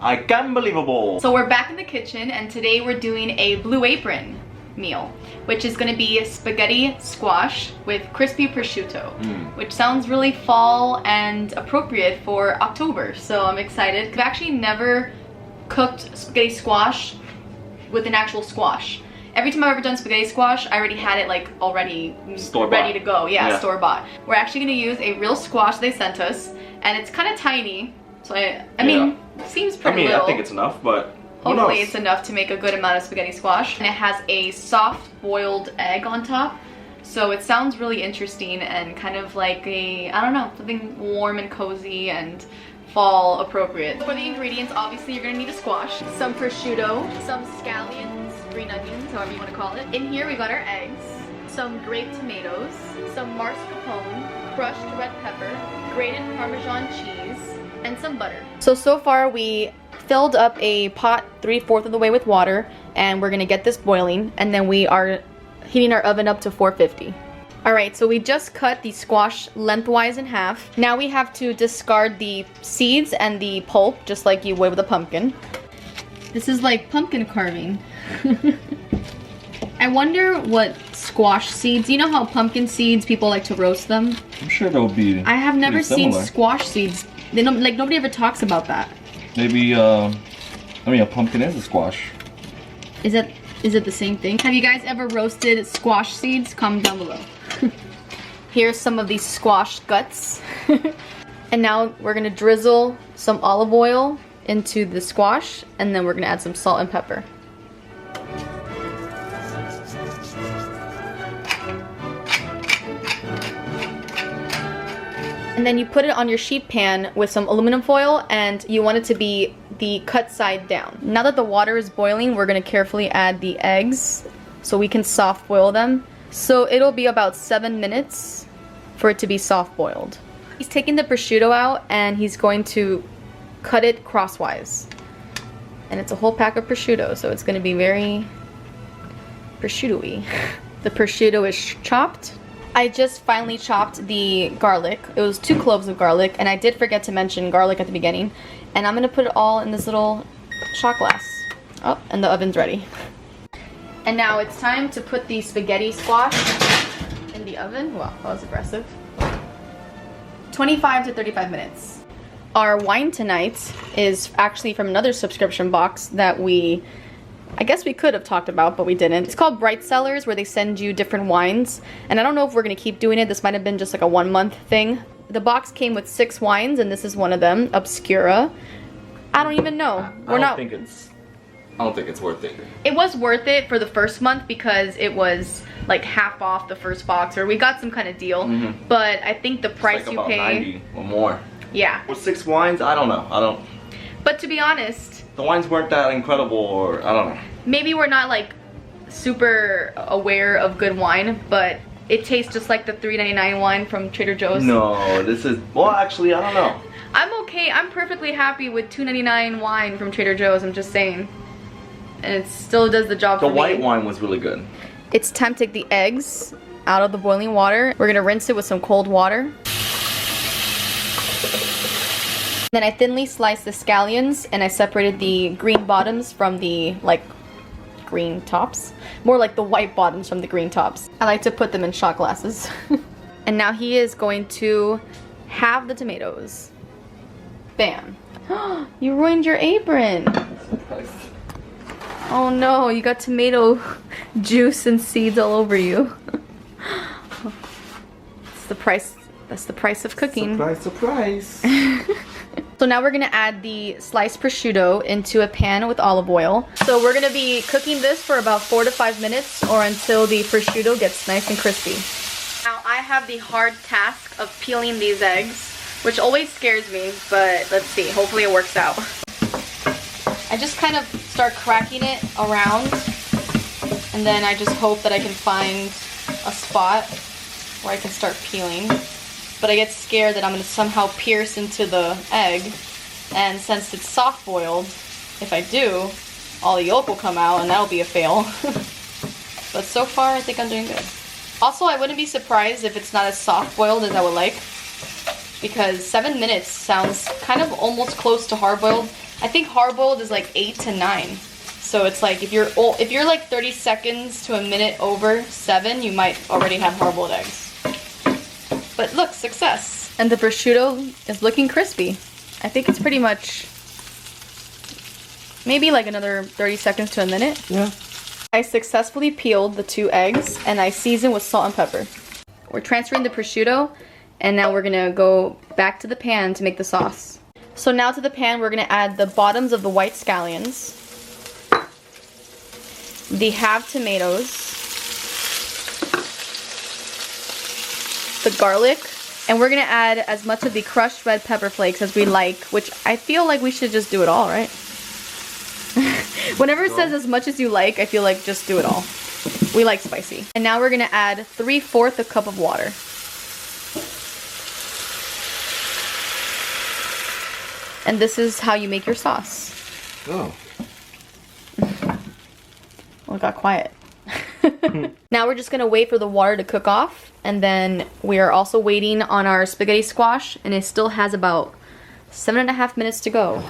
ICANTBELIEVABLE! So we're back in the kitchen and today we're doing a Blue Apron meal, which is gonna be spaghetti squash with crispy prosciutto, which sounds really fall and appropriate for October, so I'm excited. I've actually never cooked spaghetti squash with an actual squash. Every time I've ever done spaghetti squash, I already had it like already ready to go. Yeah, store-bought. We're actually gonna use a real squash they sent us, and it's kind of tiny, so I mean, seems pretty little. I think it's enough, but hopefully it's enough to make a good amount of spaghetti squash. And it has a soft boiled egg on top, so it sounds really interesting and kind of like a, I don't know, something warm and cozy and fall appropriate. For the ingredients, obviously you're gonna need a squash, some prosciutto, some scallions, green onions, however you want to call it. In here we got our eggs, some grape tomatoes, some mascarpone, crushed red pepper, grated Parmesan cheese, and some butter. So far we filled up a pot 3/4 of the way with water, and we're gonna get this boiling, and then we are heating our oven up to 450. Alright, so we just cut the squash lengthwise in half. Now we have to discard the seeds and the pulp, just like you would with a pumpkin. This is like pumpkin carving. I wonder what squash seeds, you know how pumpkin seeds, people like to roast them? I'm sure they'll be I have never seen squash seeds. They don't, like, nobody ever talks about that. Maybe, I mean, a pumpkin is a squash. Is it the same thing? Have you guys ever roasted squash seeds? Comment down below. Here's some of these squash guts. And now we're gonna drizzle some olive oil into the squash, and then we're gonna add some salt and pepper. And then you put it on your sheet pan with some aluminum foil, and you want it to be the cut side down. Now that the water is boiling, we're gonna carefully add the eggs so we can soft boil them. So it'll be about 7 minutes for it to be soft boiled. He's taking the prosciutto out and he's going to cut it crosswise. And it's a whole pack of prosciutto, so it's gonna be very prosciutto-y. The prosciutto is chopped. I just finally chopped the garlic. It was 2 cloves of garlic, and I did forget to mention garlic at the beginning. And I'm gonna put it all in this little shot glass. Oh, and the oven's ready. And now it's time to put the spaghetti squash in the oven. Wow, that was aggressive. 25 to 35 minutes. Our wine tonight is actually from another subscription box that I guess we could have talked about, but we didn't. It's called Bright Cellars, where they send you different wines. And I don't know if we're gonna keep doing it. This might have been just like a 1-month thing. The box came with 6 wines, and this is one of them, Obscura. I don't even know. I don't think it's worth it. It was worth it for the first month because it was like half off the first box, or we got some kind of deal. But I think the price you pay, 90 or more. Yeah. With 6 wines, I don't know. But to be honest, the wines weren't that incredible, or I don't know. Maybe we're not like super aware of good wine, but it tastes just like the $3.99 wine from Trader Joe's. No, this is, well, actually, I don't know. I'm okay. I'm perfectly happy with $2.99 wine from Trader Joe's, I'm just saying. And it still does the job for me. The white wine was really good. It's time to take the eggs out of the boiling water. We're gonna rinse it with some cold water. Then I thinly sliced the scallions, and I separated the green bottoms from the green tops. More like the white bottoms from the green tops. I like to put them in shot glasses. And now he is going to halve the tomatoes. Bam. You ruined your apron. Oh no, you got tomato juice and seeds all over you. It's the price. That's the price of cooking. Surprise, surprise. So now we're gonna add the sliced prosciutto into a pan with olive oil. So we're gonna be cooking this for about 4 to 5 minutes, or until the prosciutto gets nice and crispy. Now I have the hard task of peeling these eggs, which always scares me, but let's see, hopefully it works out. I just kind of start cracking it around, and then I just hope that I can find a spot where I can start peeling. But I get scared that I'm gonna somehow pierce into the egg, and since it's soft boiled, if I do, all the yolk will come out and that'll be a fail. But so far I think I'm doing good. Also, I wouldn't be surprised if it's not as soft boiled as I would like, because 7 minutes sounds kind of almost close to hard boiled. I think hard-boiled is like 8 to 9. So it's like if you're like 30 seconds to a minute over 7, you might already have hard-boiled eggs. But look, success. And the prosciutto is looking crispy. I think it's pretty much maybe like another 30 seconds to a minute. Yeah. I successfully peeled the 2 eggs and I seasoned with salt and pepper. We're transferring the prosciutto and now we're gonna go back to the pan to make the sauce. So now to the pan we're gonna add the bottoms of the white scallions, the halve tomatoes, the garlic, and we're gonna add as much of the crushed red pepper flakes as we like, which I feel like we should just do it all, right? Whenever it says as much as you like, I feel like just do it all. We like spicy. And now we're gonna add 3/4 a cup of water. And this is how you make your sauce. Oh. Well, it got quiet. Now we're just gonna wait for the water to cook off, and then we are also waiting on our spaghetti squash, and it still has about 7.5 minutes to go.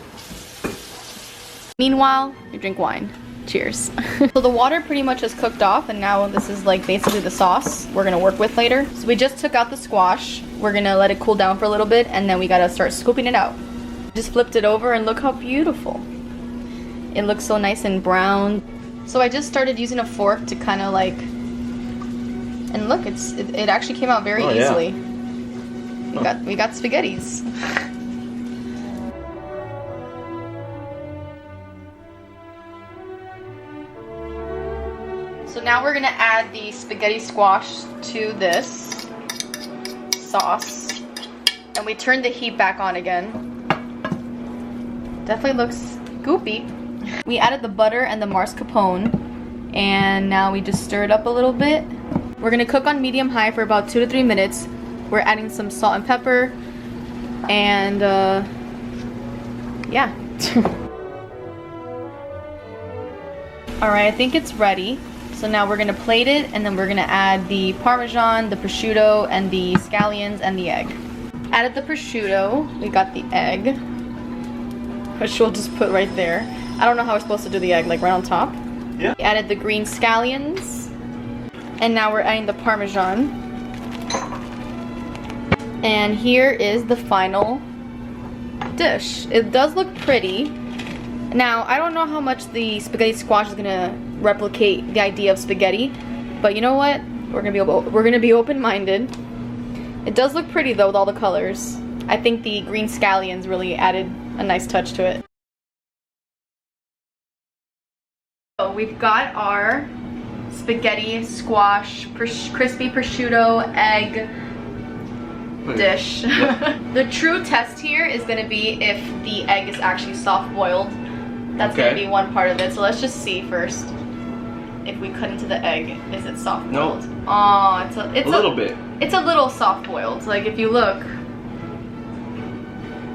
Meanwhile, you drink wine. Cheers. So the water pretty much is cooked off, and now this is like basically the sauce we're gonna work with later. So we just took out the squash. We're gonna let it cool down for a little bit, and then we gotta start scooping it out. Just flipped it over, and look how beautiful. It looks so nice and brown. So I just started using a fork to kind of like, and look, it actually came out very easily. We got spaghettis. So now we're gonna add the spaghetti squash to this sauce, and we turn the heat back on again. Definitely looks goopy. We added the butter and the mascarpone, and now we just stir it up a little bit. We're gonna cook on medium-high for about 2 to 3 minutes. We're adding some salt and pepper, and yeah. Alright, I think it's ready. So now we're gonna plate it, and then we're gonna add the Parmesan, the prosciutto, and the scallions, and the egg. Added the prosciutto, we got the egg, which we'll just put right there. I don't know how we're supposed to do the egg, like right on top. Yeah. We added the green scallions, and now we're adding the Parmesan. And here is the final dish. It does look pretty. Now, I don't know how much the spaghetti squash is gonna replicate the idea of spaghetti, but you know what? We're gonna be open-minded. It does look pretty though with all the colors. I think the green scallions really added a nice touch to it. So we've got our spaghetti squash crispy prosciutto egg dish. The true test here is gonna be if the egg is actually soft boiled. That's gonna be one part of it. So let's just see first. If we cut into the egg, is it soft boiled? No. Oh, it's a little bit. It's a little soft boiled. Like if you look,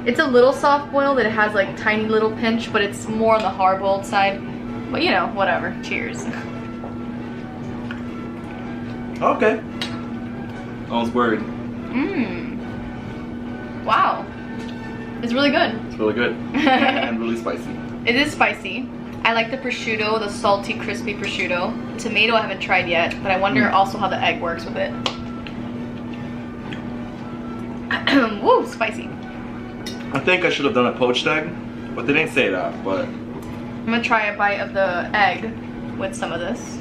it's a little soft boiled. It has like tiny little pinch, but it's more on the hard boiled side. But you know, whatever. Cheers. Okay. I was worried. Wow. It's really good. It's really good. And really spicy. It is spicy. I like the prosciutto, the salty, crispy prosciutto. Tomato I haven't tried yet, but I wonder also how the egg works with it. Woo, spicy. I think I should have done a poached egg, but they didn't say that, but... I'm gonna try a bite of the egg with some of this.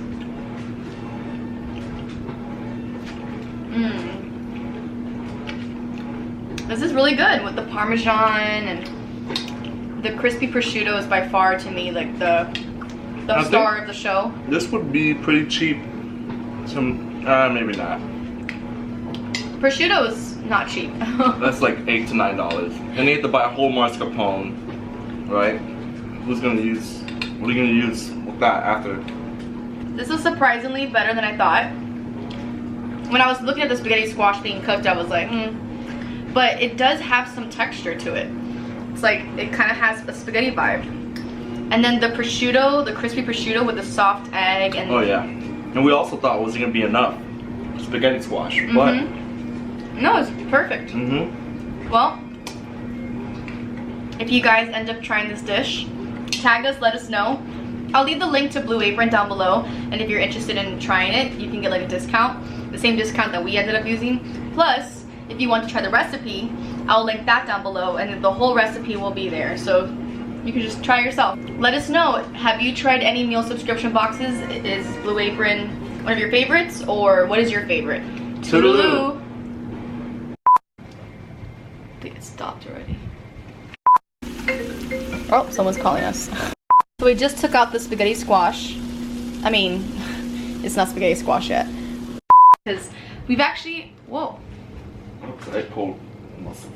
This is really good with the Parmesan, and the crispy prosciutto is by far to me like the star of the show. This would be pretty cheap. Maybe not. Prosciutto is not cheap. That's like $8 to $9. And you have to buy a whole mascarpone, right? What are you gonna use with that after? This is surprisingly better than I thought. When I was looking at the spaghetti squash being cooked, I was like, But it does have some texture to it. It's like, it kind of has a spaghetti vibe. And then the prosciutto, the crispy prosciutto with the soft egg and... Oh yeah. And we also thought it wasn't gonna be enough spaghetti squash, but... No, it's perfect. Well, If you guys end up trying this dish, tag us, let us know. I'll leave the link to Blue Apron down below, and if you're interested in trying it, you can get like a discount, the same discount that we ended up using. Plus, if you want to try the recipe, I'll link that down below, and the whole recipe will be there, so you can just try it yourself. Let us know, have you tried any meal subscription boxes? Is Blue Apron one of your favorites, or what is your favorite? Toodaloo! I think it stopped already. Oh, someone's calling us. So we just took out the spaghetti squash. I mean, it's not spaghetti squash yet. Because we've actually, whoa. I pulled almost